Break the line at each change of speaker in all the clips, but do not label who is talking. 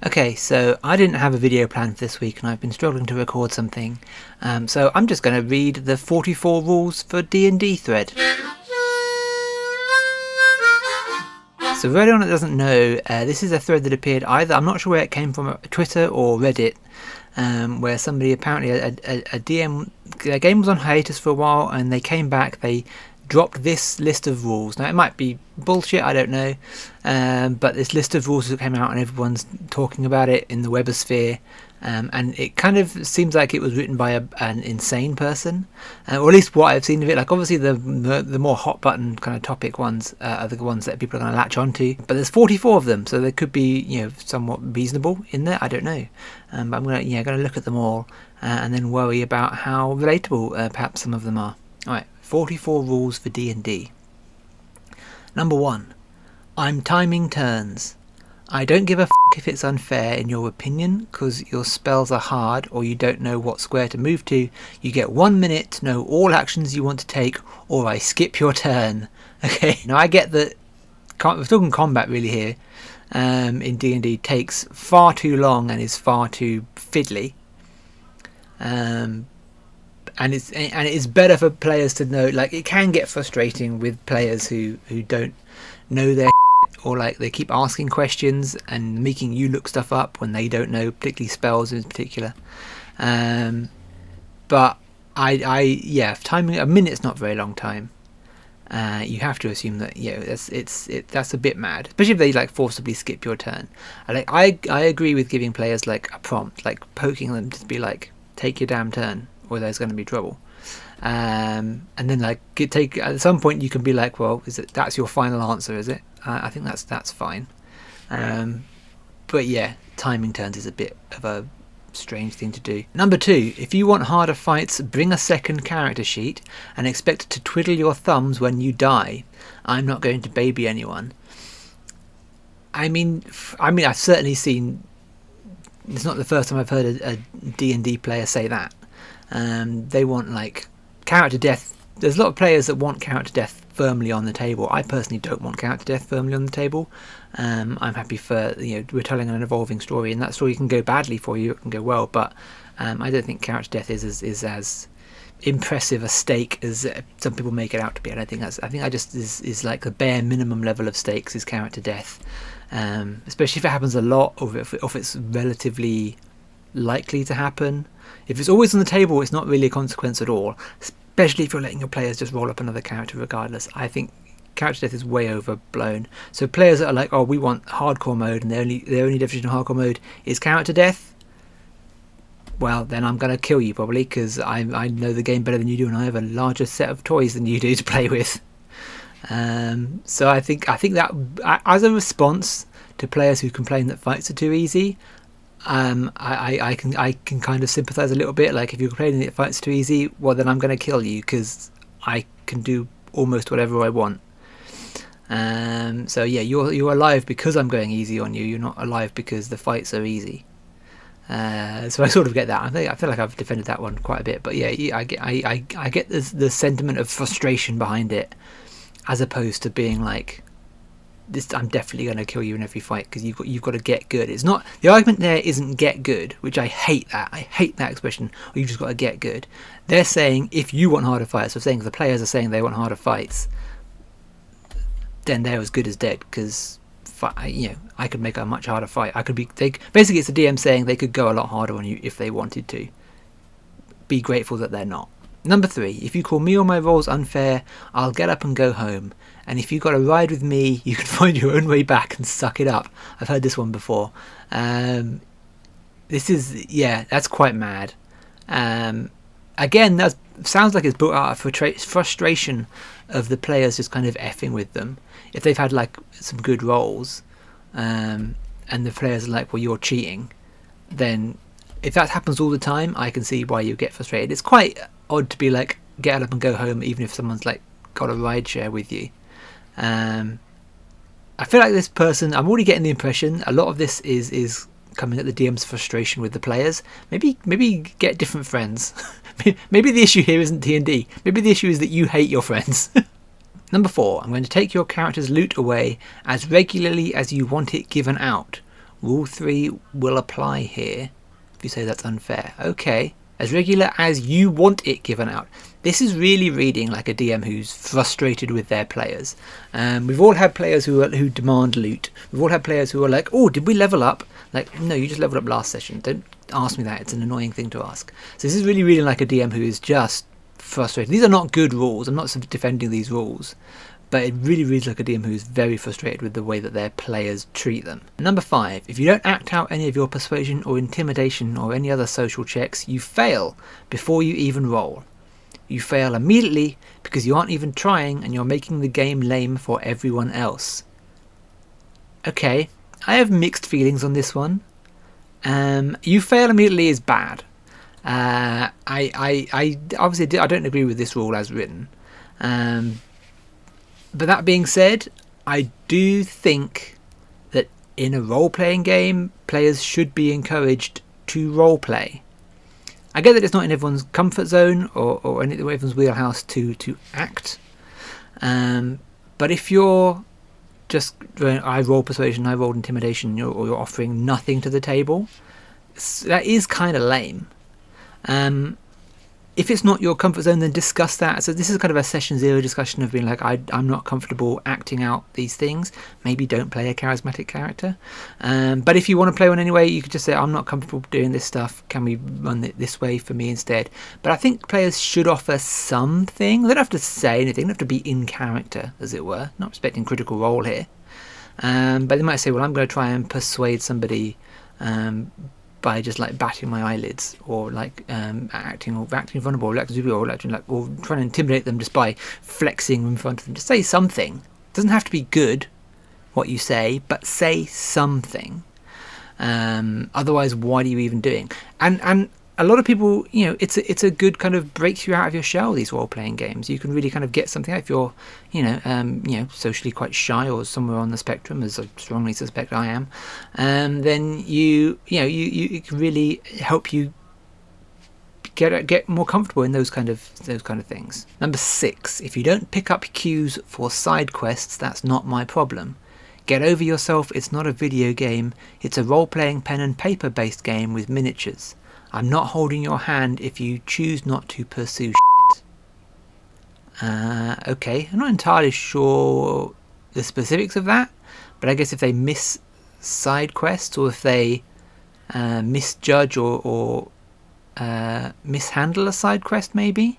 Okay, so I didn't have a video planned for this week and I've been struggling to record something. So I'm just going to read the 44 rules for D&D thread. So for anyone that doesn't know, this is a thread that appeared either, I'm not sure where it came from, Twitter or Reddit, where somebody apparently, a DM, their game was on hiatus for a while and they came back, they dropped this list of rules. Now it might be bullshit, I don't know, but this list of rules that came out and everyone's talking about it in the webosphere, and it kind of seems like it was written by an insane person, or at least what I've seen of it. Like obviously the more hot button kind of topic ones are the ones that people are going to latch onto, but there's 44 of them, so they could be somewhat reasonable in there, I don't know, but I'm going to look at them all and then worry about how relatable perhaps some of them are. Alright, 44 rules for D&D. Number 1. I'm timing turns. I don't give a f*** if it's unfair in your opinion, because your spells are hard or you don't know what square to move to. You get 1 minute to know all actions you want to take, or I skip your turn. Okay, now I get that we're talking combat really here, in D&D takes far too long and is far too fiddly. And it is better for players to know, like it can get frustrating with players who don't know their or like they keep asking questions and making you look stuff up when they don't know, particularly spells in particular. But timing a minute's not a very long time. You have to assume that that's a bit mad, especially if they like forcibly skip your turn. I agree with giving players like a prompt, like poking them to be like, take your damn turn, or there's going to be trouble. And then like at some point you can be like, well, that's your final answer, is it? I think that's fine. But yeah, timing turns is a bit of a strange thing to do. Number 2, if you want harder fights, bring a second character sheet and expect to twiddle your thumbs when you die. I'm not going to baby anyone. I mean I've certainly seen, it's not the first time I've heard a D&D player say that. They want like character death. There's a lot of players that want character death firmly on the table. I personally don't want character death firmly on the table. I'm happy for we're telling an evolving story, and that story can go badly for you, it can go well, but I don't think character death is as impressive a stake as some people make it out to be. I think I just is like the bare minimum level of stakes is character death, especially if it happens a lot, or if it's relatively likely to happen. If it's always on the table, it's not really a consequence at all, especially if you're letting your players just roll up another character regardless. I think character death is way overblown. So players that are like, oh, we want hardcore mode, and the only definition of hardcore mode is character death, well, then I'm going to kill you probably, because I know the game better than you do, and I have a larger set of toys than you do to play with. So I think that as a response to players who complain that fights are too easy, I can kind of sympathise a little bit. Like if you're complaining that fights are too easy, well then I'm going to kill you because I can do almost whatever I want. So yeah, you're alive because I'm going easy on you. You're not alive because the fights are easy. So I sort of get that. I feel like I've defended that one quite a bit. But yeah, I get the sentiment of frustration behind it, as opposed to being like, I'm definitely going to kill you in every fight because you've got to get good. It's not, the argument there isn't get good, which I hate that. I hate that expression. Or you just got to get good. They're saying if you want harder fights, so saying the players are saying they want harder fights, then they're as good as dead, because I could make a much harder fight. Basically it's the DM saying they could go a lot harder on you if they wanted to. Be grateful that they're not. Number 3, if you call me or my roles unfair, I'll get up and go home. And if you've got to ride with me, you can find your own way back and suck it up. I've heard this one before. That's quite mad. Again, that sounds like it's brought out of frustration of the players just kind of effing with them. If they've had like some good rolls, and the players are like, well, you're cheating, then if that happens all the time, I can see why you get frustrated. It's quite odd to be like, get up and go home, even if someone's like got a ride share with you. I feel like this person, I'm already getting the impression a lot of this is coming at the DM's frustration with the players. Maybe get different friends. Maybe the issue here isn't D&D. Maybe the issue is that you hate your friends. Number 4, I'm going to take your character's loot away as regularly as you want it given out. Rule 3 will apply here. If you say that's unfair. Okay. As regular as you want it given out. This is really reading like a DM who's frustrated with their players. We've all had players who demand loot. We've all had players who are like, oh, did we level up? Like, no, you just leveled up last session. Don't ask me that. It's an annoying thing to ask. So this is really reading like a DM who is just frustrated. These are not good rules. I'm not defending these rules. But it really reads like a DM who's very frustrated with the way that their players treat them. Number 5, if you don't act out any of your persuasion or intimidation or any other social checks, you fail before you even roll. You fail immediately because you aren't even trying and you're making the game lame for everyone else. Okay, I have mixed feelings on this one. You fail immediately is bad. I obviously I don't agree with this rule as written. But that being said, I do think that in a role-playing game, players should be encouraged to role-play. I get that it's not in everyone's comfort zone or in everyone's wheelhouse to act. But if you're just, I roll persuasion, I roll intimidation, or you're offering nothing to the table, that is kind of lame. If it's not your comfort zone, then discuss that. So this is kind of a session 0 discussion of being like, I'm not comfortable acting out these things. Maybe don't play a charismatic character. But if you want to play one anyway, you could just say, I'm not comfortable doing this stuff. Can we run it this way for me instead? But I think players should offer something. They don't have to say anything. They don't have to be in character, as it were. Not expecting critical role here. But they might say, well, I'm going to try and persuade somebody by just like batting my eyelids, or like acting vulnerable, or trying to intimidate them just by flexing in front of them. Just say something. It doesn't have to be good what you say, but say something. Otherwise, what are you even doing? And a lot of people, it's a good kind of breaks you out of your shell, these role-playing games. You can really kind of get something out if you're, socially quite shy or somewhere on the spectrum, as I strongly suspect I am. Then you can really help you get more comfortable in those kind of things. Number 6, if you don't pick up cues for side quests, that's not my problem. Get over yourself. It's not a video game. It's a role-playing pen and paper based game with miniatures. I'm not holding your hand if you choose not to pursue shit. Okay, I'm not entirely sure the specifics of that, but I guess if they miss side quests, or if they misjudge or mishandle a side quest, maybe.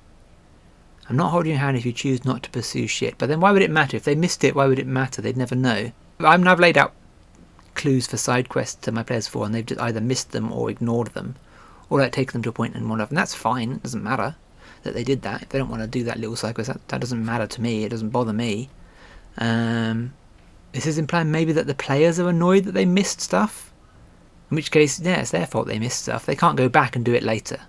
I'm not holding your hand if you choose not to pursue shit. But then why would it matter? If they missed it, why would it matter? They'd never know. I've laid out clues for side quests to my players before, and they've just either missed them or ignored them, or like taken them to a point and one of them. That's fine. It doesn't matter that they did that. If they don't want to do that little side quest, that doesn't matter to me. It doesn't bother me. This is implying maybe that the players are annoyed that they missed stuff. In which case, yeah, it's their fault they missed stuff. They can't go back and do it later.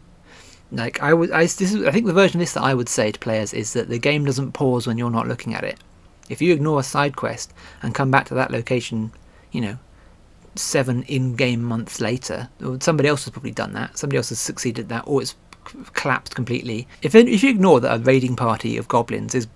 Like I think the version of this that I would say to players is that the game doesn't pause when you're not looking at it. If you ignore a side quest and come back to that location, 7 in-game months later, or somebody else has probably done that. Somebody else has succeeded at that, or it's collapsed completely. If you ignore that a raiding party of goblins is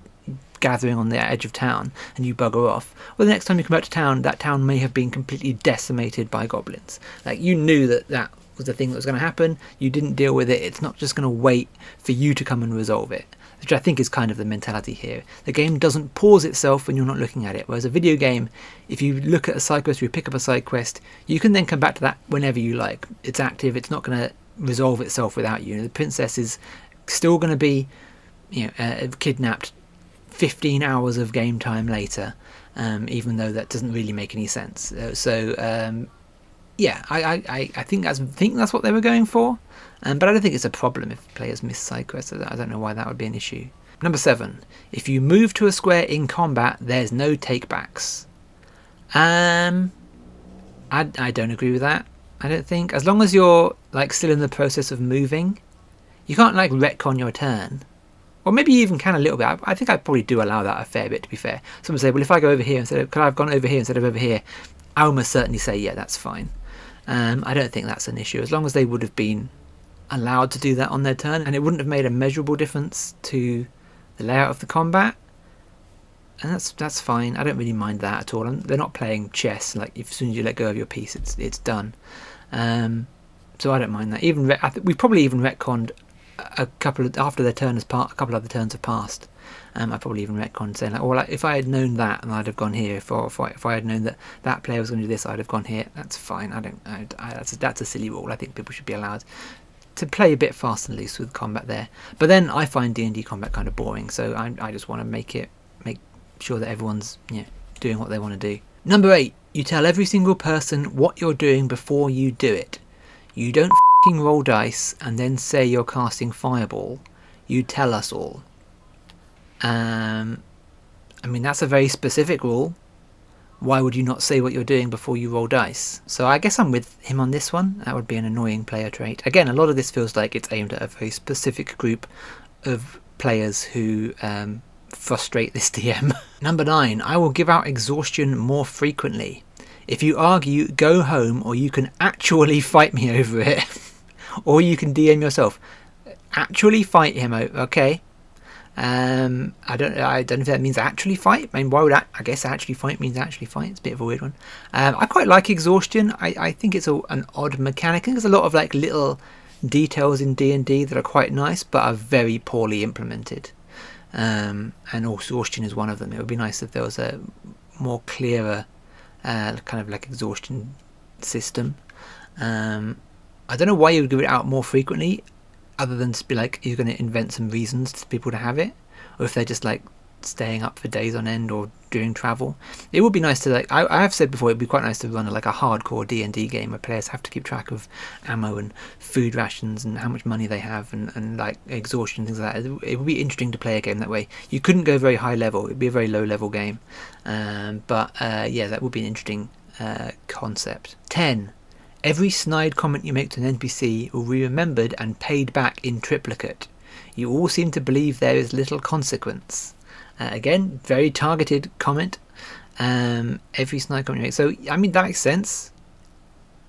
gathering on the edge of town and you bugger off, well, the next time you come back to town, that town may have been completely decimated by goblins. Like, you knew that was the thing that was going to happen. You didn't deal with it. It's not just going to wait for you to come and resolve it, which I think is kind of the mentality here. The game doesn't pause itself when you're not looking at it, whereas a video game, if you look at a side quest or you pick up a side quest, you can then come back to that whenever you like. It's active. It's not going to resolve itself without you. The princess is still going to be kidnapped 15 hours of game time later, even though that doesn't really make any sense. Yeah, I think that's what they were going for, but I don't think it's a problem if players miss side quests. I don't know why that would be an issue. Number 7, if you move to a square in combat, there's no takebacks. I don't agree with that. I don't think, as long as you're like still in the process of moving, you can't like retcon your turn. Or maybe you even can a little bit. I think I probably do allow that a fair bit, to be fair. Someone say, well, if I go over here could I have gone over here instead of over here? I almost certainly say, yeah, that's fine. I don't think that's an issue, as long as they would have been allowed to do that on their turn, and it wouldn't have made a measurable difference to the layout of the combat. and that's fine. I don't really mind that at all. They're not playing chess. Like as soon as you let go of your piece, it's done. So I don't mind that. Even we probably even retconned a couple of, after their turn has passed. A couple of other turns have passed. I probably even retconned saying like, well, like, if I had known that, and I'd have gone here. If I had known that that player was going to do this, I'd have gone here. That's fine. That's a silly rule. I think people should be allowed to play a bit fast and loose with combat there. But then I find D&D combat kind of boring, so I just want to make sure that everyone's doing what they want to do. Number 8, you tell every single person what you're doing before you do it. You don't f***ing roll dice and then say you're casting Fireball. You tell us all. I mean, that's a very specific rule. Why would you not say what you're doing before you roll dice? So I guess I'm with him on this one. That would be an annoying player trait. Again, a lot of this feels like it's aimed at a very specific group of players who frustrate this DM. Number 9, I will give out exhaustion more frequently. If you argue, go home, or you can actually fight me over it. Or you can DM yourself. Actually fight him over, okay. I don't know if that means actually fight. I mean, why would I guess actually fight means actually fight. It's a bit of a weird one. I quite like exhaustion. I think it's an odd mechanic. I think there's a lot of like little details in D&D that are quite nice, but are very poorly implemented. And exhaustion is one of them. It would be nice if there was a more clearer kind of like exhaustion system. I don't know why you would give it out more frequently, other than to be like you're going to invent some reasons for people to have it, or if they're just like staying up for days on end or doing travel. It would be nice to like I have said before, it'd be quite nice to run like a hardcore D&D game where players have to keep track of ammo and food rations and how much money they have and like exhaustion and things like that. It would be interesting to play a game that way. You couldn't go very high level. It'd be a very low level game, but that would be an interesting concept. 10. Every snide comment you make to an NPC will be remembered and paid back in triplicate. You all seem to believe there is little consequence. Again, very targeted comment. Every snide comment you make. So, I mean, that makes sense.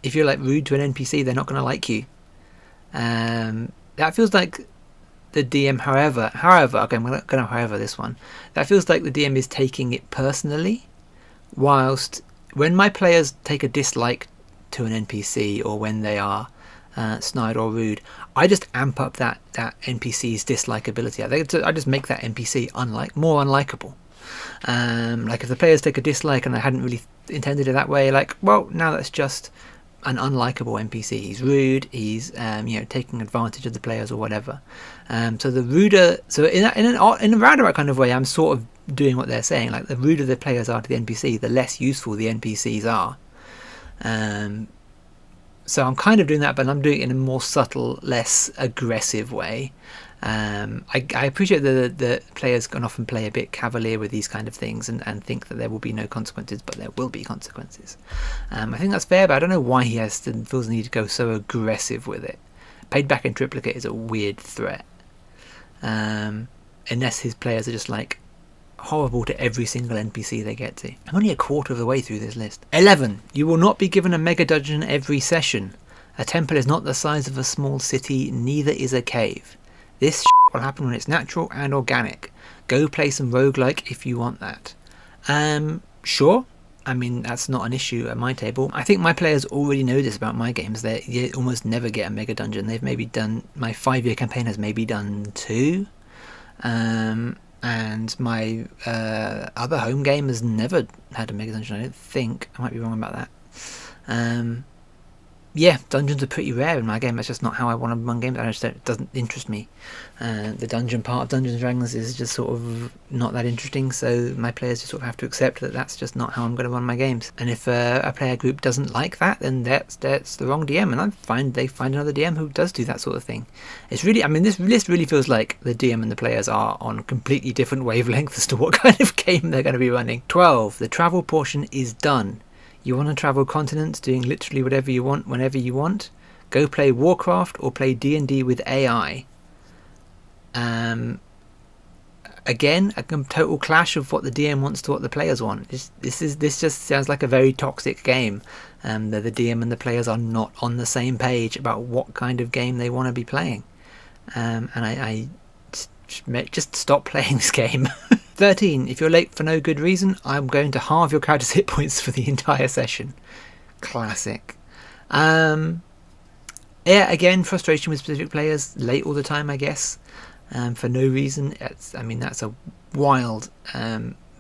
If you're like rude to an NPC, they're not going to like you. That feels like the DM, however, okay, I'm going to however this one. That feels like the DM is taking it personally. Whilst when my players take a dislike to an NPC, or when they are snide or rude, I just amp up that NPC's dislikability. I just make that NPC more unlikable. Like if the players take a dislike and I hadn't really intended it that way, like, well, now that's just an unlikable NPC. He's rude. He's taking advantage of the players or whatever. So the ruder, so in a roundabout kind of way, I'm sort of doing what they're saying. Like the ruder the players are to the NPC, the less useful the NPCs are. So I'm kind of doing that, but I'm doing it in a more subtle, less aggressive way. I appreciate that the players can often play a bit cavalier with these kind of things and think that there will be no consequences, but there will be consequences. I think that's fair, but I don't know why he feels the need to go so aggressive with it. Paid back in triplicate is a weird threat. Unless his players are just like horrible to every single NPC they get to. I'm only a quarter of the way through this list. 11. You will not be given a mega dungeon every session. A temple is not the size of a small city, neither is a cave. This will happen when it's natural and organic. Go play some roguelike if you want that. Sure. I mean, that's not an issue at my table. I think my players already know this about my games. They almost never get a mega dungeon. They've maybe done, my 5-year campaign has maybe done 2. And my other home game has never had a mega dungeon, I don't think. I might be wrong about that. Dungeons are pretty rare in my game. That's just not how I want to run games. It doesn't interest me. The dungeon part of Dungeons & Dragons is just sort of not that interesting, so my players just sort of have to accept that that's just not how I'm going to run my games. And if a player group doesn't like that, then that's the wrong DM, and they find another DM who does do that sort of thing. It's really, I mean, this list really feels like the DM and the players are on completely different wavelengths as to what kind of game they're going to be running. 12. The travel portion is done. You want to travel continents, doing literally whatever you want, whenever you want? Go play Warcraft or play D&D with AI. Again, a total clash of what the DM wants to what the players want. This just sounds like a very toxic game. That the DM and the players are not on the same page about what kind of game they want to be playing. And I just stop playing this game. 13. If you're late for no good reason, I'm going to halve your character's hit points for the entire session. Classic. Yeah, again, frustration with specific players. Late all the time, I guess. For no reason. That's a wild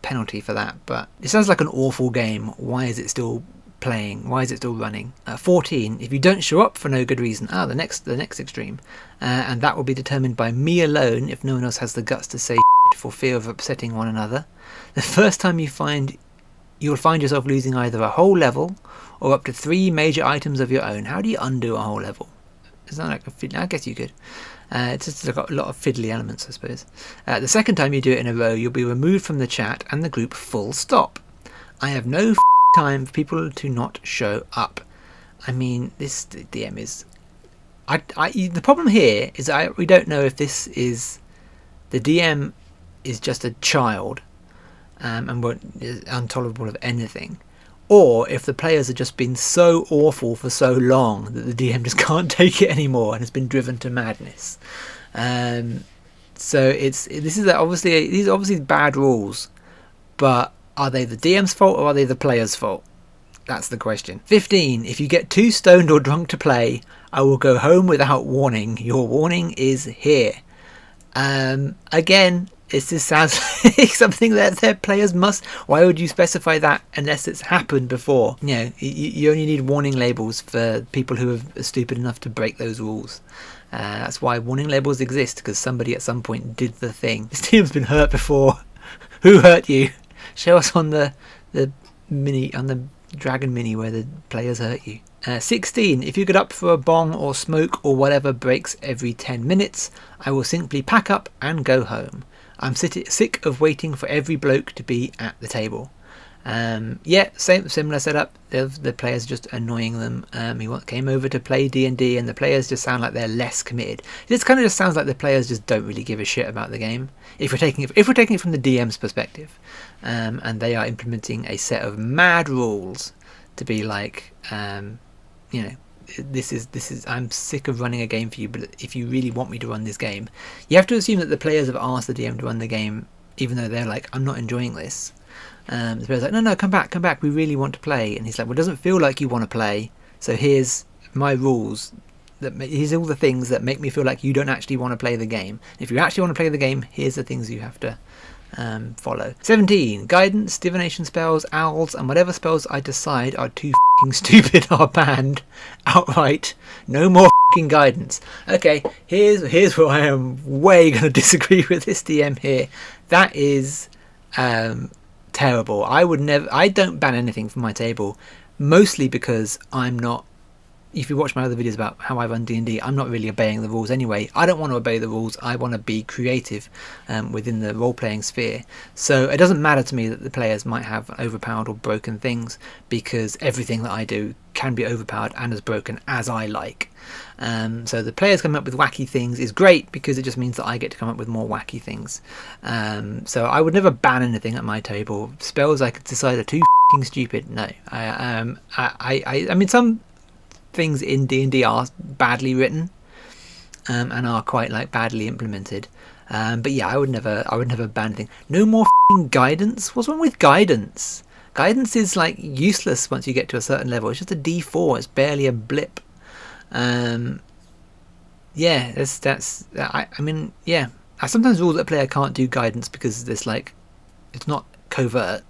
penalty for that. But it sounds like an awful game. Why is it still playing? Why is it still running? 14. If you don't show up for no good reason. The next extreme. And that will be determined by me alone if no one else has the guts to say for fear of upsetting one another. The first time you'll find yourself losing either a whole level or up to 3 major items of your own. How do you undo a whole level? It's not like I guess you could. It's just got a lot of fiddly elements, I suppose. The second time you do it in a row, you'll be removed from the chat and the group full stop. I have no time for people to not show up. I mean, this DM is... the problem here is we don't know if this is... The DM is just a child and is intolerable of anything, or if the players have just been so awful for so long that the DM just can't take it anymore and has been driven to madness. So these are obviously bad rules, but are they the DM's fault or are they the player's fault? That's the question. 15. If you get too stoned or drunk to play, I will go home without warning. Your warning is here. Again, it just sounds like something that their players must... Why would you specify that unless it's happened before? You only need warning labels for people who are stupid enough to break those rules. That's why warning labels exist, because somebody at some point did the thing. This team's been hurt before. Who hurt you? Show us on the Dragon Mini where the players hurt you. 16. If you get up for a bong or smoke or whatever breaks every 10 minutes, I will simply pack up and go home. I'm sick of waiting for every bloke to be at the table. Similar setup. The players just annoying them. He came over to play D&D and the players just sound like they're less committed. This kind of just sounds like the players just don't really give a shit about the game. If we're taking it from the DM's perspective, and they are implementing a set of mad rules to be like, this is I'm sick of running a game for you, but if you really want me to run this game, you have to assume that the players have asked the DM to run the game, even though they're like, I'm not enjoying this. The player's like, no, come back, we really want to play. And he's like, well, it doesn't feel like you want to play, so here's my rules. Here's all the things that make me feel like you don't actually want to play the game. If you actually want to play the game, here's the things you have to follow. 17. Guidance, divination spells, owls, and whatever spells I decide are too f***ing stupid are banned outright. No more f***ing guidance. Okay, here's where I am way going to disagree with this DM here. That is terrible. I don't ban anything from my table, mostly because I'm not... If you watch my other videos about how I run D&D, I'm not really obeying the rules anyway. I don't want to obey the rules. I want to be creative within the role-playing sphere. So it doesn't matter to me that the players might have overpowered or broken things, because everything that I do can be overpowered and as broken as I like. So the players coming up with wacky things is great, because it just means that I get to come up with more wacky things. So I would never ban anything at my table. Spells I could decide are too f***ing stupid. No. I mean, some things in D&D are badly written and are quite like badly implemented, but yeah, I would never ban anything. No more f***ing guidance. What's wrong with guidance? Guidance is like useless once you get to a certain level. It's just a D4. It's barely a blip. I sometimes rule that a player can't do guidance because there's like, it's not covert.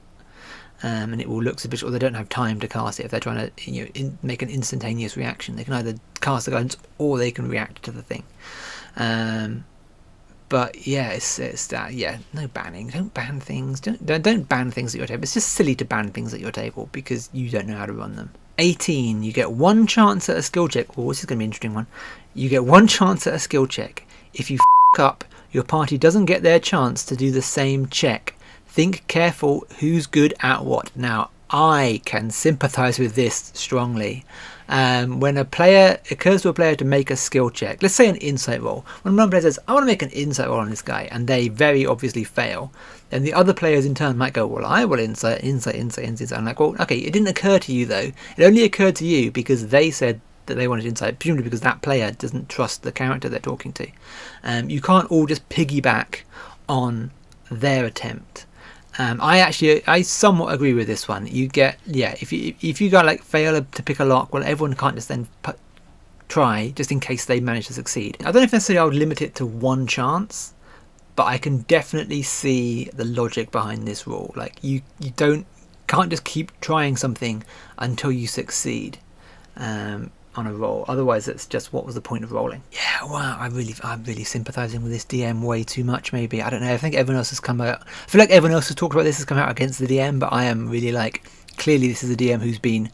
And it will look suspicious, or they don't have time to cast it. If they're trying to make an instantaneous reaction, they can either cast the guidance or they can react to the thing. But yeah, it's that. Yeah, no banning. Don't ban things. Don't ban things at your table. It's just silly to ban things at your table because you don't know how to run them. 18. You get one chance at a skill check. Oh, this is going to be an interesting one. You get one chance at a skill check. If you f*** up, your party doesn't get their chance to do the same check. Think careful who's good at what. Now, I can sympathise with this strongly. When it occurs to a player to make a skill check, let's say an insight roll. When one player says, I want to make an insight roll on this guy, and they very obviously fail, then the other players in turn might go, well, I will insight. I'm like, well, okay, it didn't occur to you though. It only occurred to you because they said that they wanted insight, presumably because that player doesn't trust the character they're talking to. You can't all just piggyback on their attempt. I somewhat agree with this one. You get, if you got like fail to pick a lock, well, everyone can't just then try just in case they manage to succeed. I don't know if necessarily I would limit it to one chance, but I can definitely see the logic behind this rule. Like you can't just keep trying something until you succeed on a roll. Otherwise, it's just, what was the point of rolling? Yeah, wow, I'm really sympathising with this DM way too much. Maybe, I don't know. I think everyone else has come out. I feel like everyone else who's talked about this has come out against the DM, but I am really like, clearly this is a DM who's been,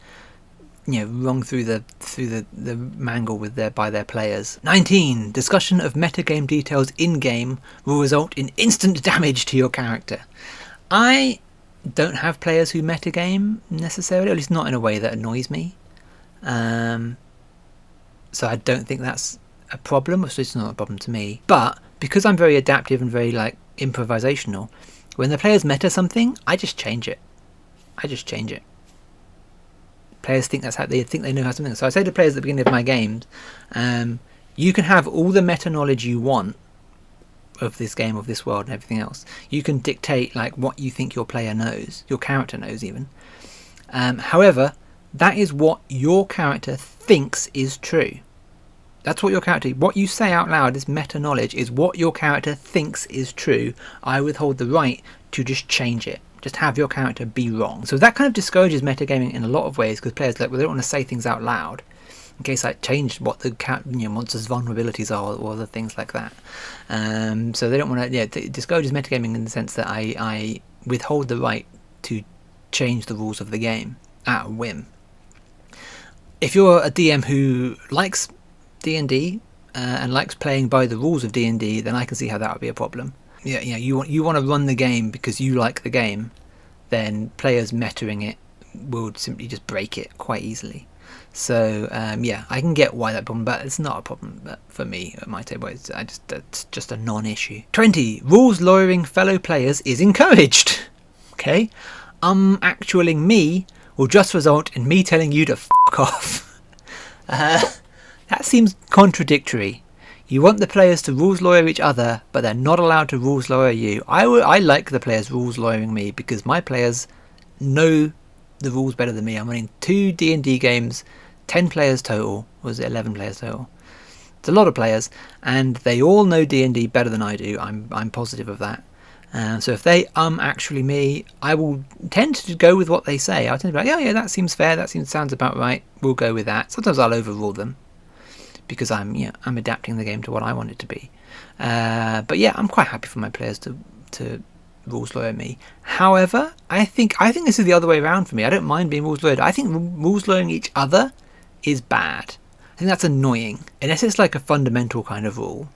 wrong through the mangle by their players. 19. Discussion of metagame details in game will result in instant damage to your character. I don't have players who metagame necessarily, at least not in a way that annoys me. So I don't think that's a problem, or it's not a problem to me. But because I'm very adaptive and very like improvisational, when the players meta something, I just change it. Players think that's how they think they know how something. So I say to players at the beginning of my games, you can have all the meta knowledge you want of this game, of this world and everything else. You can dictate like what you think your player knows, your character knows even. However, that is what your character thinks is true. That's what what you say out loud, this meta knowledge, is what your character thinks is true. I withhold the right to just change it. Just have your character be wrong. So that kind of discourages metagaming in a lot of ways, because players they don't want to say things out loud in case I change what the monster's vulnerabilities are or other things like that. So they don't want to. It discourages metagaming in the sense that I withhold the right to change the rules of the game at a whim. If you're a DM who likes D&D and likes playing by the rules of D&D, then I can see how that would be a problem. You want to run the game because you like the game, then players metaing it will simply just break it quite easily. So I can get why that problem, but it's not a problem. But for me at my table, it's just a non-issue. 20. Rules lawyering fellow players is encouraged. Okay, actualing me will just result in me telling you to f*** off. That seems contradictory. You want the players to rules lawyer each other, but they're not allowed to rules lawyer you. I like the players rules lawyering me because my players know the rules better than me. I'm running 2 D&D games, 10 players total. Was it 11 players total? It's a lot of players, and they all know D&D better than I do. I'm positive of that. So if they actually me, I will tend to go with what they say. I'll tend to be like, yeah, that seems fair. That sounds about right. We'll go with that. Sometimes I'll overrule them, because I'm adapting the game to what I want it to be. But yeah, I'm quite happy for my players to rules lawyer me. However, I think this is the other way around for me. I don't mind being rules lawyered. I think rules lawyering each other is bad. I think that's annoying, unless it's like a fundamental kind of rule,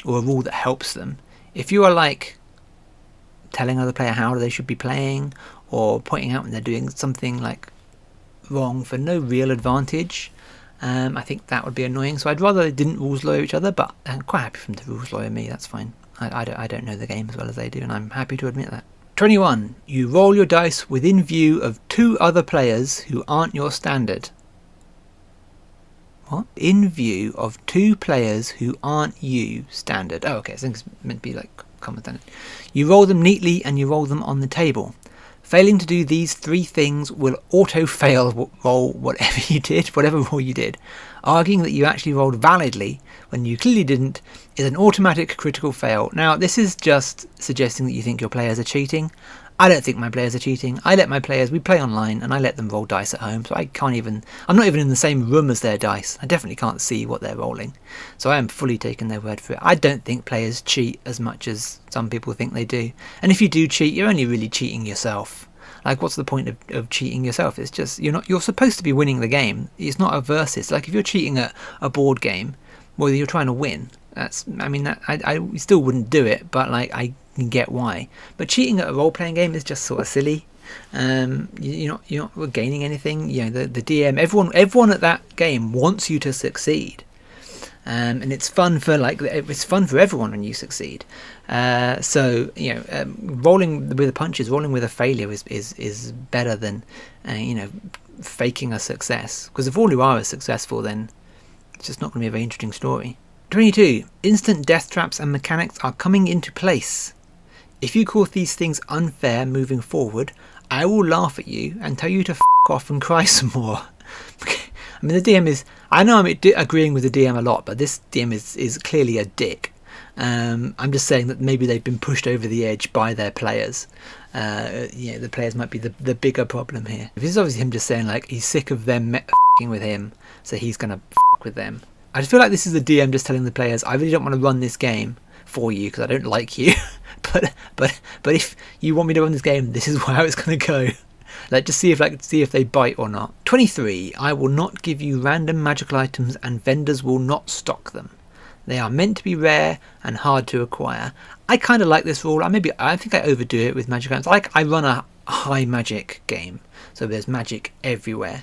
or a rule that helps them. If you are like telling other player how they should be playing, or pointing out when they're doing something like wrong for no real advantage, I think that would be annoying. So I'd rather they didn't rules lawyer each other, but I'm quite happy for them to rules lawyer me. That's fine. I don't know the game as well as they do, and I'm happy to admit that. 21. You roll your dice within view of 2 other players who aren't your standard. What? In view of 2 players who aren't you standard. Oh, okay. So it's meant to be like common standard. You roll them neatly and you roll them on the table. Failing to do these 3 things will auto-fail roll whatever roll you did. Arguing that you actually rolled validly when you clearly didn't is an automatic critical fail. Now, this is just suggesting that you think your players are cheating. I don't think my players are cheating. We play online and I let them roll dice at home, so I'm not even in the same room as their dice. I definitely can't see what they're rolling. So I am fully taking their word for it. I don't think players cheat as much as some people think they do. And if you do cheat, you're only really cheating yourself. Like, what's the point of cheating yourself? It's just, you're supposed to be winning the game. It's not a versus. Like, if you're cheating at a board game, well, you're trying to win. I still wouldn't do it, but like, I can get why. But cheating at a role-playing game is just sort of silly. You're not gaining anything. The DM, everyone at that game wants you to succeed. And it's fun for everyone when you succeed. So rolling with the punches, rolling with a failure is better than faking a success. Because if all you are is successful, then it's just not going to be a very interesting story. 22. Instant death traps and mechanics are coming into place. If you call these things unfair moving forward, I will laugh at you and tell you to f*** off and cry some more. I mean, the DM is... I know I'm agreeing with the DM a lot, but this DM is clearly a dick. I'm just saying that maybe they've been pushed over the edge by their players. The players might be the bigger problem here. This is obviously him just saying, like, he's sick of them f***ing with him, so he's going to f*** with them. I just feel like this is the DM just telling the players, I really don't want to run this game for you because I don't like you. but if you want me to run this game, this is how it's going to go. Like, just see if they bite or not. 23. I will not give you random magical items and vendors will not stock them. They are meant to be rare and hard to acquire. I kind of like this rule. I think I overdo it with magic items. I run a high magic game, so there's magic everywhere.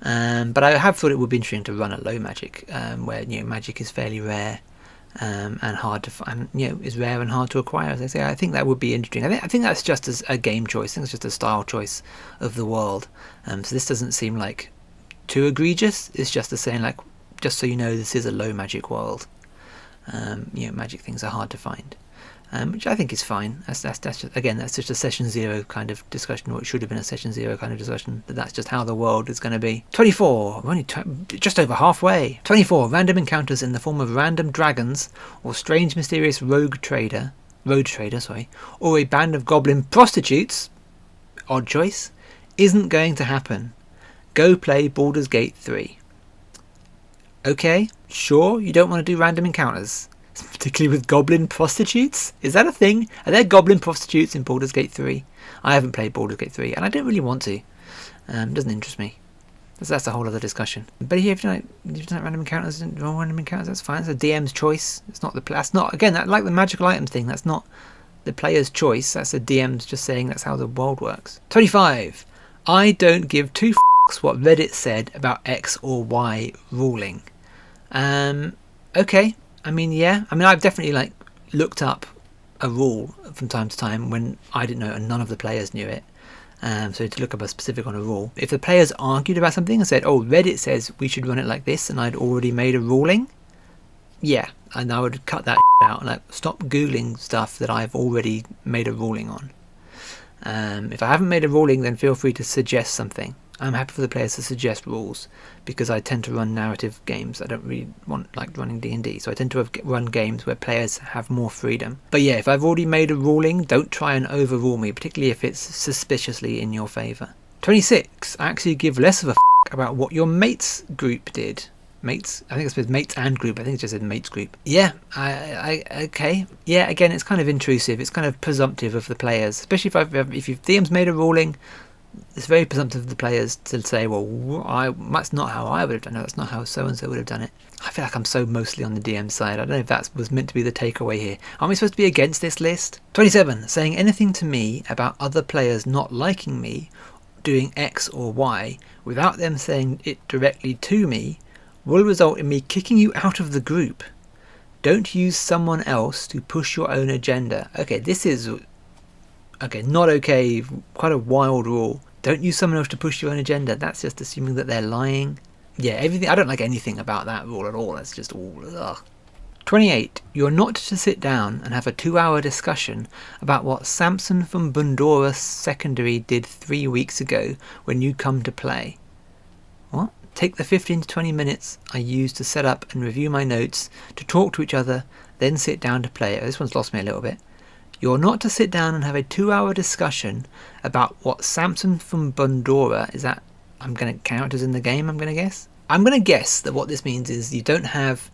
But I have thought it would be interesting to run a low magic, where magic is fairly rare. And hard to find, is rare and hard to acquire, as I say. I think that would be interesting. I think that's just as a game choice. I think it's just a style choice of the world. So this doesn't seem like too egregious. It's just saying, like, just so you know, this is a low magic world. Magic things are hard to find, which I think is fine. That's just a session 0 kind of discussion, or it should have been a session 0 kind of discussion. But that's just how the world is going to be. 24. We're only just over halfway. 24. Random encounters in the form of random dragons or strange mysterious road trader, or a band of goblin prostitutes, odd choice, isn't going to happen. Go play Baldur's Gate 3. Okay, sure, you don't want to do random encounters, particularly with goblin prostitutes? Is that a thing? Are there goblin prostitutes in Baldur's Gate 3? I haven't played Baldur's Gate 3, and I don't really want to. It doesn't interest me. That's a whole other discussion. But if you like random encounters, that's fine. It's a DM's choice. It's not like the magical items thing. That's not the player's choice. That's the DM's just saying that's how the world works. 25. I don't give two f***s what Reddit said about X or Y ruling. Okay. I've definitely looked up a rule from time to time when I didn't know and none of the players knew it. So to look up a specific on a rule. If the players argued about something and said, oh, Reddit says we should run it like this, and I'd already made a ruling, yeah, and I would cut that out and stop Googling stuff that I've already made a ruling on. If I haven't made a ruling, then feel free to suggest something. I'm happy for the players to suggest rules because I tend to run narrative games. I don't really want running D&D, so I tend to run games where players have more freedom. But yeah, if I've already made a ruling, don't try and overrule me, particularly if it's suspiciously in your favour. 26. I actually give less of a about what your mates group did. Mates? I think it says mates and group. I think it just said mates group. Yeah, okay. Yeah, again, it's kind of intrusive. It's kind of presumptive of the players, especially if you've DM's made a ruling. It's very presumptive of the players to say, well, that's not how I would have done it. That's not how so-and-so would have done it. I feel like I'm so mostly on the DM side. I don't know if that was meant to be the takeaway here. Aren't we supposed to be against this list? 27. Saying anything to me about other players not liking me, doing X or Y, without them saying it directly to me, will result in me kicking you out of the group. Don't use someone else to push your own agenda. Okay, this is... Okay, not okay, quite a wild rule. Don't use someone else to push your own agenda. That's just assuming that they're lying. Yeah, everything. I don't like anything about that rule at all. It's just all... Ugh. 28. You're not to sit down and have a 2-hour discussion about what Samson from Bundora Secondary did 3 weeks ago when you come to play. What? Take the 15 to 20 minutes I use to set up and review my notes, to talk to each other, then sit down to play. Oh, this one's lost me a little bit. You're not to sit down and have a 2-hour discussion about what Samson from Bundora, is that, I'm going to characters in the game, I'm going to guess? I'm going to guess that what this means is you don't have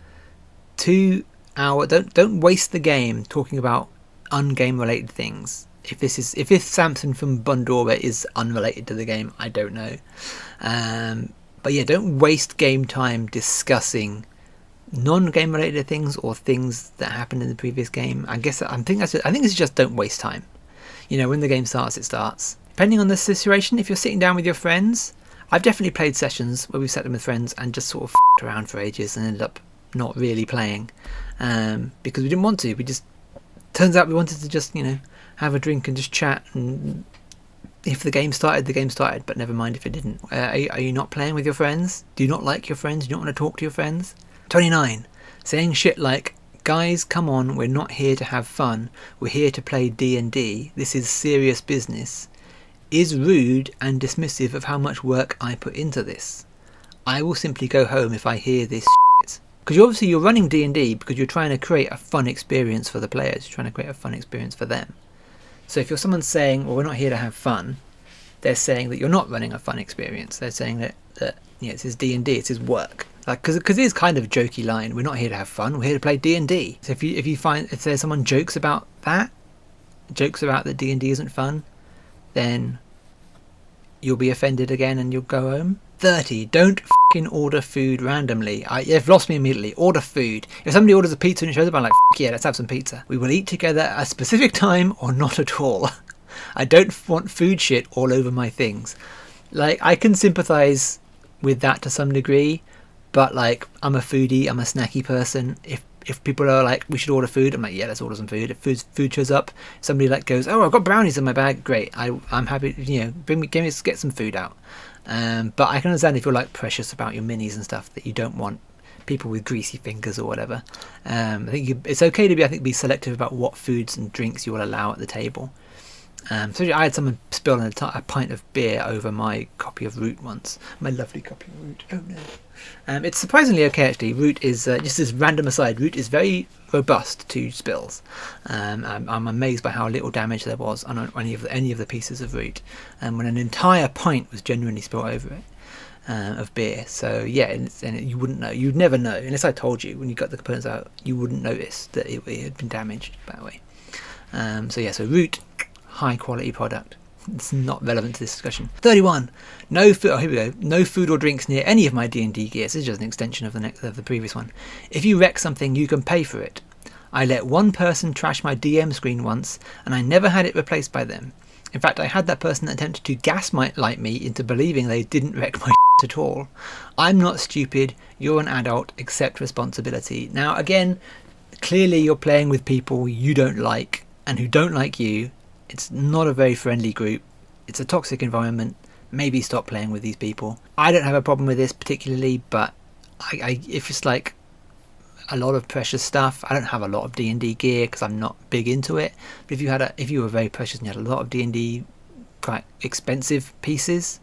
2 hour, don't waste the game talking about ungame related things. If Samson from Bundora is unrelated to the game, I don't know. But yeah, don't waste game time discussing non-game related things or things that happened in the previous game. I think it's just don't waste time. When the game starts, it starts. Depending on the situation, if you're sitting down with your friends, I've definitely played sessions where we've sat them with friends and just sort of f***ed around for ages and ended up, not really playing, because we didn't want to. We just turns out we wanted to just have a drink and just chat, and if the game started, the game started, but never mind if it didn't. Are you not playing with your friends? Do you not like your friends? Do you not want to talk to your friends? 29. Saying shit like, guys, come on, we're not here to have fun. We're here to play D&D. This is serious business. Is rude and dismissive of how much work I put into this. I will simply go home if I hear this shit. Because obviously you're running D&D because you're trying to create a fun experience for the players. You're trying to create a fun experience for them. So if you're someone saying, well, we're not here to have fun, they're saying that you're not running a fun experience. They're saying that it's his D&D, it's his work. Because it is kind of a jokey line. We're not here to have fun. We're here to play D&D. So if there's someone jokes about that D&D isn't fun, then you'll be offended again and you'll go home. 30. Don't fucking order food randomly. You've lost me immediately. Order food. If somebody orders a pizza and it shows up, I'm like, yeah, let's have some pizza. We will eat together at a specific time or not at all. I don't want food shit all over my things. Like, I can sympathise with that to some degree, but like, I'm a foodie, I'm a snacky person. If people are like, we should order food, I'm like, yeah, let's order some food. If food shows up, somebody like goes, oh, I've got brownies in my bag, great. I'm happy, get some food out. But I can understand if you're like precious about your minis and stuff, that you don't want people with greasy fingers or whatever. I think it's okay to be selective about what foods and drinks you will allow at the table. So I had someone spill a pint of beer over my copy of Root once. My lovely copy of Root. Oh no. It's surprisingly okay actually. Root is, just as random aside, Root is very robust to spills. I'm amazed by how little damage there was on any of the pieces of Root. When an entire pint was genuinely spilled over it. Of beer. So yeah, and you wouldn't know. You'd never know unless I told you when you got the components out. You wouldn't notice that it had been damaged that way. So Root, high quality product. It's not relevant to this discussion. 31. No food. Oh, here we go. No food or drinks near any of my D&D gear. This is just an extension of the previous one. If you wreck something, you can pay for it. I let one person trash my DM screen once, and I never had it replaced by them. In fact, I had that person attempt to gaslight me into believing they didn't wreck my at all. I'm not stupid. You're an adult. Accept responsibility. Now, again, clearly you're playing with people you don't like and who don't like you. It's not a very friendly group. It's a toxic environment. Maybe stop playing with these people. I don't have a problem with this particularly, but if it's like a lot of precious stuff, I don't have a lot of D&D gear because I'm not big into it. But if you were very precious and you had a lot of D&D quite expensive pieces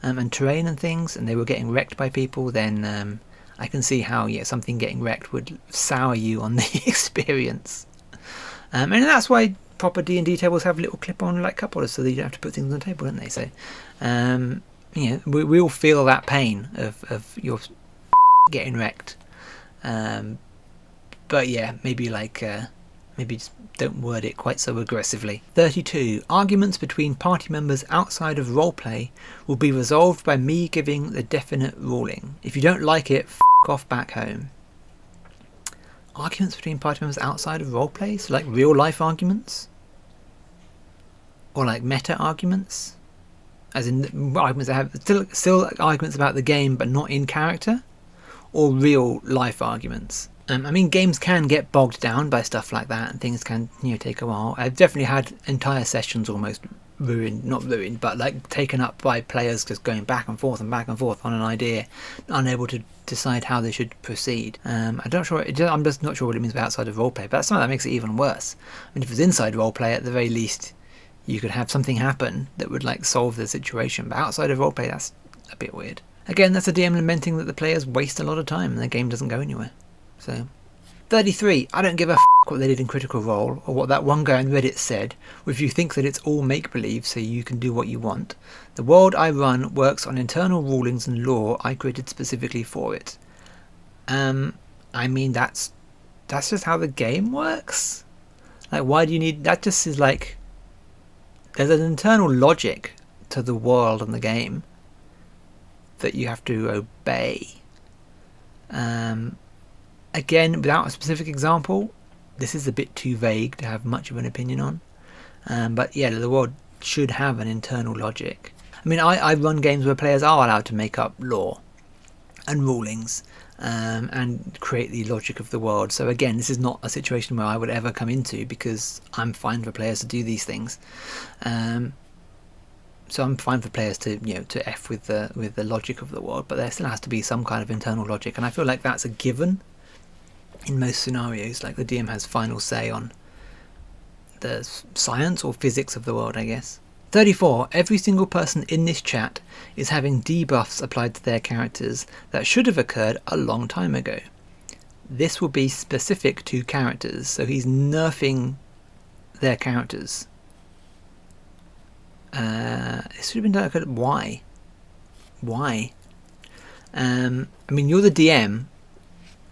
and terrain and things, and they were getting wrecked by people, then I can see how something getting wrecked would sour you on the experience. And that's why proper D&D tables have little clip-on like cup holders, so that you don't have to put things on the table, don't they? So we all feel that pain of your getting wrecked. But yeah, maybe just don't word it quite so aggressively. 32. Arguments between party members outside of roleplay will be resolved by me giving the definite ruling. If you don't like it, f*** off back home. Arguments between party members outside of roleplay? So like real life arguments? Or like meta arguments? As in arguments that have still arguments about the game but not in character? Or real life arguments? Games can get bogged down by stuff like that, and things can, take a while. I've definitely had entire sessions almost not ruined, but like taken up by players just going back and forth on an idea, unable to decide how they should proceed. I'm just not sure what it means by outside of roleplay, but that's something that makes it even worse. If it was inside roleplay, at the very least, you could have something happen that would like solve the situation, but outside of roleplay, that's a bit weird. Again, that's a DM lamenting that the players waste a lot of time and the game doesn't go anywhere. So, 33. I don't give a f*** what they did in Critical Role, or what that one guy on Reddit said, or if you think that it's all make-believe so you can do what you want. The world I run works on internal rulings and law I created specifically for it. That's just how the game works? Like, why do you need... That just is like... There's an internal logic to the world and the game that you have to obey. Again, without a specific example, this is a bit too vague to have much of an opinion on. But yeah, the world should have an internal logic. I run games where players are allowed to make up law. and rulings, and create the logic of the world. So again, this is not a situation where I would ever come into, because I'm fine for players to do these things. So I'm fine for players to to f with the logic of the world, but there still has to be some kind of internal logic, and I feel like that's a given in most scenarios. Like the DM has final say on the science or physics of the world, I guess. 34. Every single person in this chat is having debuffs applied to their characters that should have occurred a long time ago. This will be specific to characters, so he's nerfing their characters. It should have been done. Why? I mean, you're the DM.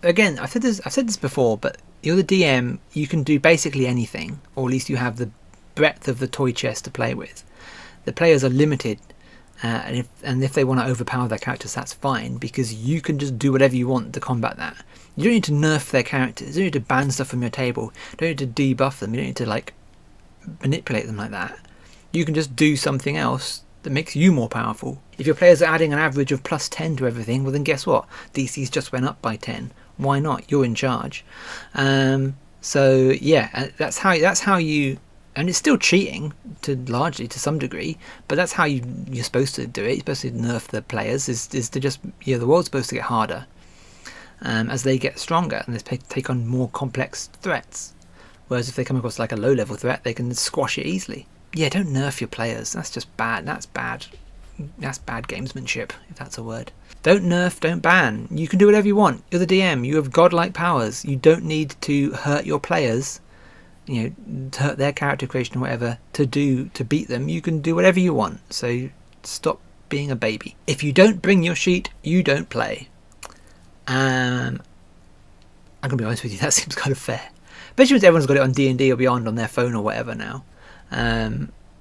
Again, I've said this before, but you're the DM. You can do basically anything, or at least you have the breadth of the toy chest to play with. The players are limited, and if they want to overpower their characters, that's fine, because you can just do whatever you want to combat that. You don't need to nerf their characters. You don't need to ban stuff from your table. You don't need to debuff them. You don't need to like manipulate them like that. You can just do something else that makes you more powerful. If your players are adding an average of +10 to everything, well then guess what? DC's just went up by 10. Why not? You're in charge. So yeah, that's how you. And it's still cheating largely to some degree, but that's how you're supposed to do it. You're supposed to nerf the players. Is to just the world's supposed to get harder as they get stronger and they take on more complex threats. Whereas if they come across like a low-level threat, they can squash it easily. Yeah, don't nerf your players. That's just bad. That's bad. That's bad gamesmanship, if that's a word. Don't nerf, don't ban. You can do whatever you want. You're the DM. You have godlike powers. You don't need to hurt your players. To hurt their character creation or whatever to beat them. You can do whatever you want, so stop being a baby. If you don't bring your sheet, you don't play. I'm gonna be honest with you, that seems kind of fair, especially since everyone's got it on D&D or Beyond on their phone or whatever now.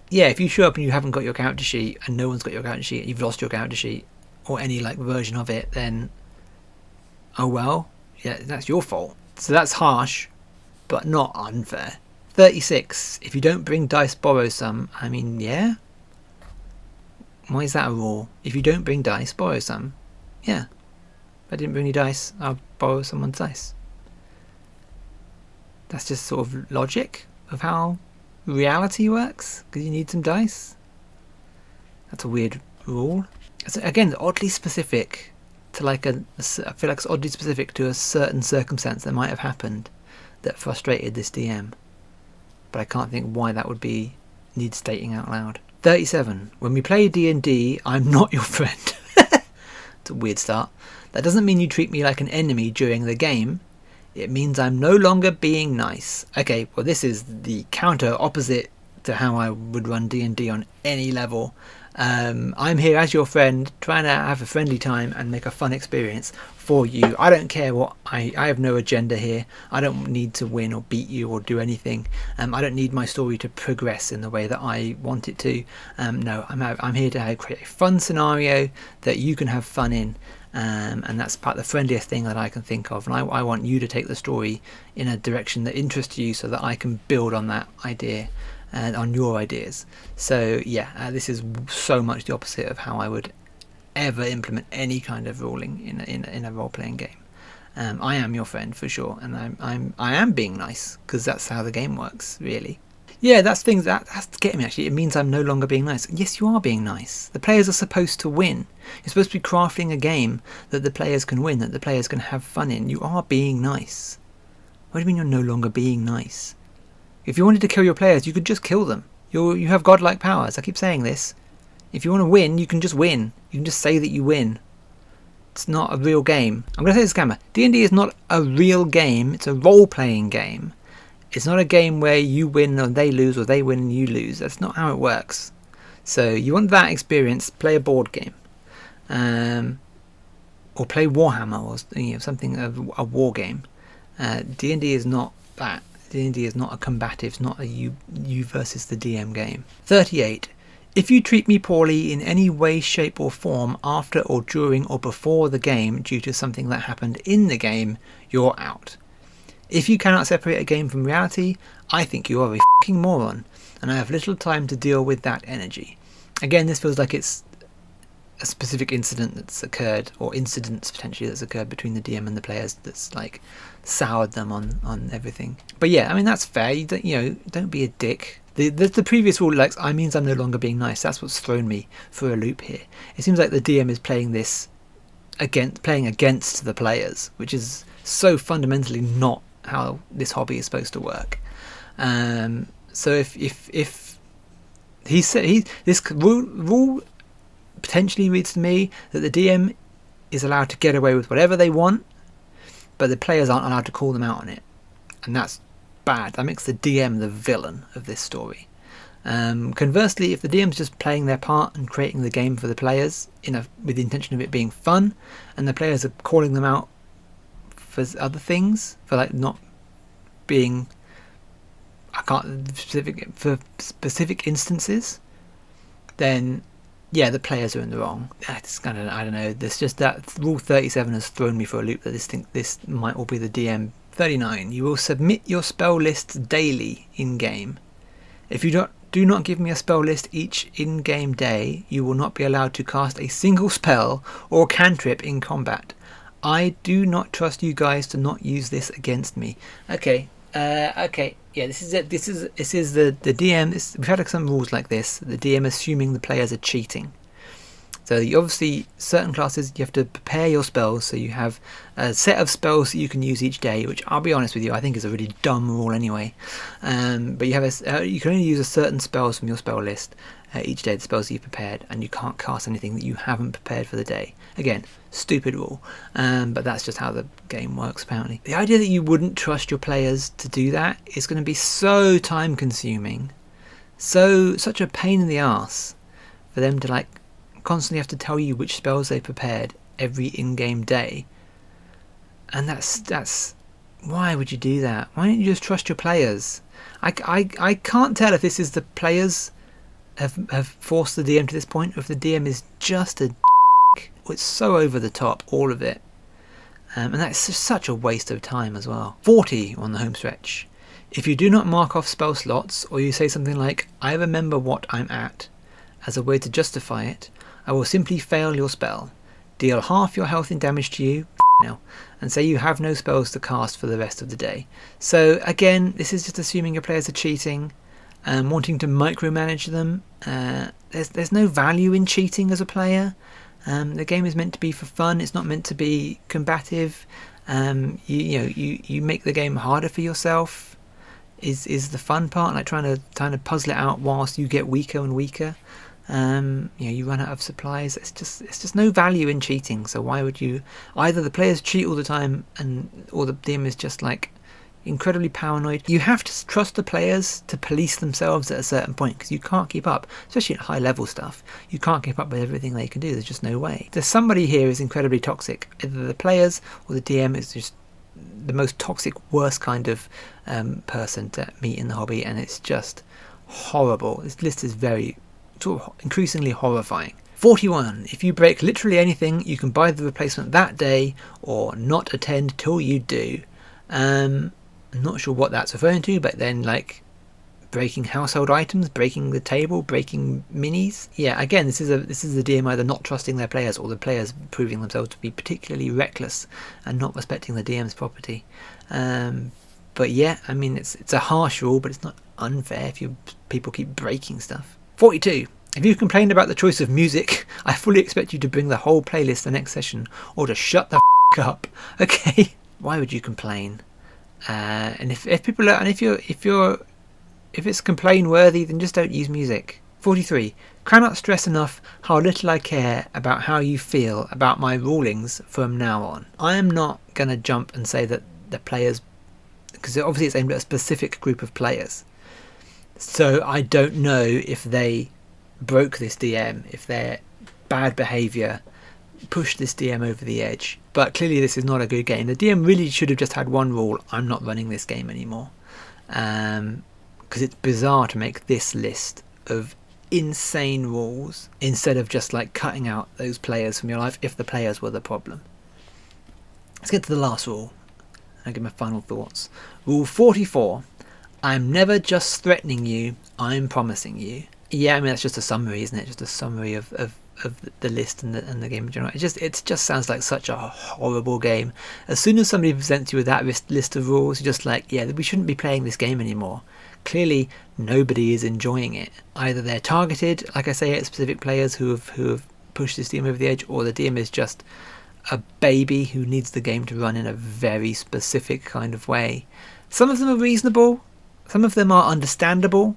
If you show up and you haven't got your character sheet and no one's got your character sheet and you've lost your character sheet or any like version of it, then oh well, yeah, that's your fault. So that's harsh, but not unfair. 36. If you don't bring dice, borrow some. I mean, yeah. Why is that a rule? If you don't bring dice, borrow some. Yeah. If I didn't bring any dice, I'll borrow someone's dice. That's just sort of logic of how reality works, because you need some dice. That's a weird rule. It's, again, oddly specific to I feel like it's oddly specific to a certain circumstance that might have happened that frustrated this DM, but I can't think why that would need stating out loud. 37. When we play D&D, I'm not your friend. It's a weird start. That doesn't mean you treat me like an enemy during the game. It means I'm no longer being nice. Okay, well this is the counter opposite to how I would run D&D on any level. I'm here as your friend, trying to have a friendly time and make a fun experience for you. I don't care what I have no agenda here. I don't need to win or beat you or do anything. I don't need my story to progress in the way that I want it to. No, I'm here to create a fun scenario that you can have fun in. And that's about the friendliest thing that I can think of, and I want you to take the story in a direction that interests you so that I can build on that idea and on your ideas. So yeah, this is so much the opposite of how I would ever implement any kind of ruling in a role-playing game. I am your friend for sure, and I am being nice because that's how the game works, really. Yeah, that's to get me actually. It means I'm no longer being nice. Yes, you are being nice. The players are supposed to win. You're supposed to be crafting a game that the players can win, that the players can have fun in. You are being nice. What do you mean you're no longer being nice? If you wanted to kill your players, you could just kill them. You have godlike powers. I keep saying this. If you want to win, you can just win. You can just say that you win. It's not a real game. I'm going to say this, camera. D&D is not a real game. It's a role-playing game. It's not a game where you win or they lose or they win and you lose. That's not how it works. So you want that experience, play a board game. Or play Warhammer or something, a war game. D&D is not that. D&D is not a combative, it's not a you versus the DM game. 38. If you treat me poorly in any way, shape or form after or during or before the game due to something that happened in the game, you're out. If you cannot separate a game from reality, I think you are a fucking moron, and I have little time to deal with that energy. Again, this feels like it's a specific incident that's occurred, or incidents potentially that's occurred between the DM and the players that's like soured them on everything. But yeah, I mean, that's fair. Don't be a dick. The previous rule, like, I means I'm no longer being nice. That's what's thrown me for a loop here. It seems like the DM is playing this against the players, which is so fundamentally not how this hobby is supposed to work. So if he said this rule potentially reads to me that the DM is allowed to get away with whatever they want, but the players aren't allowed to call them out on it, and that's bad. That makes the DM the villain of this story. Conversely, if the DM's just playing their part and creating the game for the players with the intention of it being fun, and the players are calling them out for other things, for like not being specific instances, then yeah, the players are in the wrong. I don't know. There's just that rule 37 has thrown me for a loop. That this might all be the DM. 39. You will submit your spell lists daily in game. If you do not give me a spell list each in-game day, you will not be allowed to cast a single spell or cantrip in combat. I do not trust you guys to not use this against me. Okay. Yeah, this is it. This is the DM. We've had some rules like this. The DM assuming the players are cheating. So obviously, certain classes you have to prepare your spells, so you have a set of spells that you can use each day. Which I'll be honest with you, I think is a really dumb rule anyway. But you have you can only use a certain spells from your spell list each day. The spells that you've prepared, and you can't cast anything that you haven't prepared for the day. Again, stupid rule, but that's just how the game works apparently. The idea that you wouldn't trust your players to do that is going to be so time consuming, such a pain in the arse for them to like constantly have to tell you which spells they prepared every in-game day. And that's why would you do that? Why don't you just trust your players? I can't tell if this is the players have forced the DM to this point, or if the DM is just a dick. It's so over the top, all of it. And that's just such a waste of time as well. 40 on the home stretch. If you do not mark off spell slots, or you say something like, I remember what I'm at, as a way to justify it, I will simply fail your spell, deal half your health in damage to you, and say you have no spells to cast for the rest of the day. So again, this is just assuming your players are cheating and wanting to micromanage them. There's no value in cheating as a player. The game is meant to be for fun. It's not meant to be combative. You make the game harder for yourself. Is the fun part, like trying to puzzle it out whilst you get weaker and weaker. You run out of supplies. It's just no value in cheating. So why would you? Either the players cheat all the time, or the DM is just like incredibly paranoid. You have to trust the players to police themselves at a certain point, because you can't keep up, especially at high level stuff. You can't keep up with everything they can do. There's just no way. There's somebody here who's incredibly toxic. Either the players or the DM is just the most toxic, worst kind of person to meet in the hobby, and it's just horrible. This list is very increasingly horrifying. 41. If you break literally anything, you can buy the replacement that day or not attend till you do. I'm not sure what that's referring to, but then like breaking household items, breaking the table, breaking minis. Yeah, again, this is the DM either not trusting their players, or the players proving themselves to be particularly reckless and not respecting the DM's property. But yeah, I mean, it's a harsh rule, but it's not unfair if people keep breaking stuff. 42. If you've complained about the choice of music, I fully expect you to bring the whole playlist the next session, or to shut the up. Okay. Why would you complain? And if people are, and if it's complain worthy, then just don't use music. 43. Cannot stress enough how little I care about how you feel about my rulings from now on. I am not gonna jump and say that the players, because obviously it's aimed at a specific group of players. So I don't know if they broke this DM, if their bad behaviour pushed this DM over the edge. But clearly this is not a good game. The DM really should have just had one rule: I'm not running this game anymore. Because it's bizarre to make this list of insane rules instead of just like cutting out those players from your life if the players were the problem. Let's get to the last rule. I'll give my final thoughts. Rule 44. I'm never just threatening you, I'm promising you. Yeah, I mean, that's just a summary, isn't it? Just a summary of of the list and the game in general. It just sounds like such a horrible game. As soon as somebody presents you with that list of rules, you're just like, yeah, we shouldn't be playing this game anymore. Clearly, nobody is enjoying it. Either they're targeted, like I say, at specific players who have pushed this DM over the edge, or the DM is just a baby who needs the game to run in a very specific kind of way. Some of them are reasonable, some of them are understandable,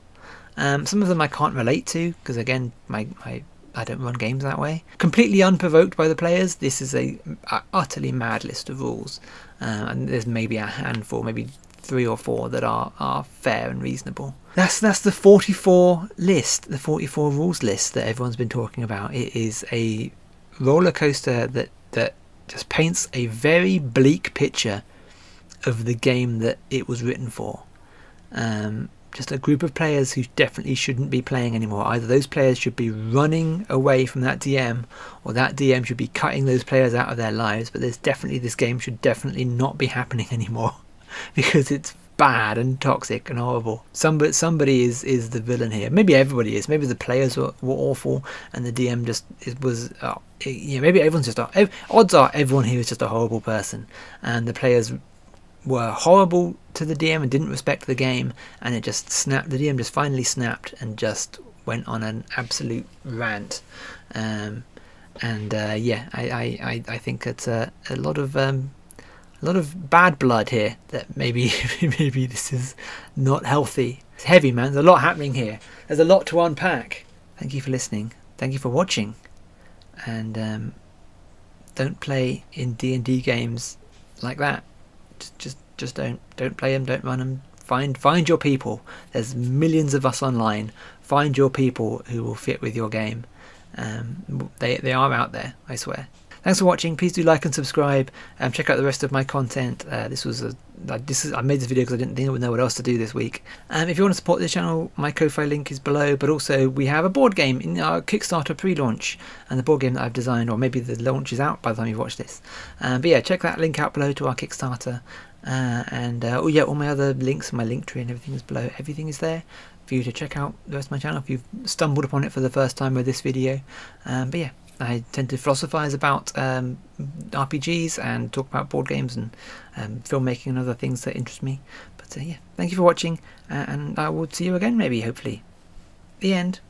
some of them I can't relate to, because again, I don't run games that way. Completely unprovoked by the players, this is a utterly mad list of rules, and there's maybe a handful, maybe 3 or 4 that are fair and reasonable. That's the 44 list, the 44 rules list that everyone's been talking about. It is a roller coaster that just paints a very bleak picture of the game that it was written for. Just a group of players who definitely shouldn't be playing anymore. Either those players should be running away from that DM, or that DM should be cutting those players out of their lives. But this game should definitely not be happening anymore because it's bad and toxic and horrible. Somebody is the villain here. Maybe everybody is. Maybe the players were awful and the DM maybe everyone's just odds are everyone here is just a horrible person, and the players were horrible to the DM and didn't respect the game, and it just snapped. The DM just finally snapped and just went on an absolute rant. I think it's a lot of bad blood here. That maybe this is not healthy. It's heavy, man. There's a lot happening here. There's a lot to unpack. Thank you for listening. Thank you for watching. And don't play in D&D games like that. Just don't play them. Don't run them. Find your people. There's millions of us online. Find your people who will fit with your game. They are out there, I swear. Thanks for watching. Please do like and subscribe. Check out the rest of my content. I made this video because I didn't think I would know what else to do this week. If you want to support this channel, my Ko-Fi link is below. But also, we have a board game in our Kickstarter pre-launch, and the board game that I've designed, or maybe the launch is out by the time you watch this. But yeah, check that link out below to our Kickstarter. All my other links, my link tree and everything is below. Everything is there for you to check out the rest of my channel if you've stumbled upon it for the first time with this video. But yeah, I tend to philosophize about RPGs and talk about board games and filmmaking and other things that interest me. But yeah, thank you for watching, and I will see you again, maybe, hopefully. The end.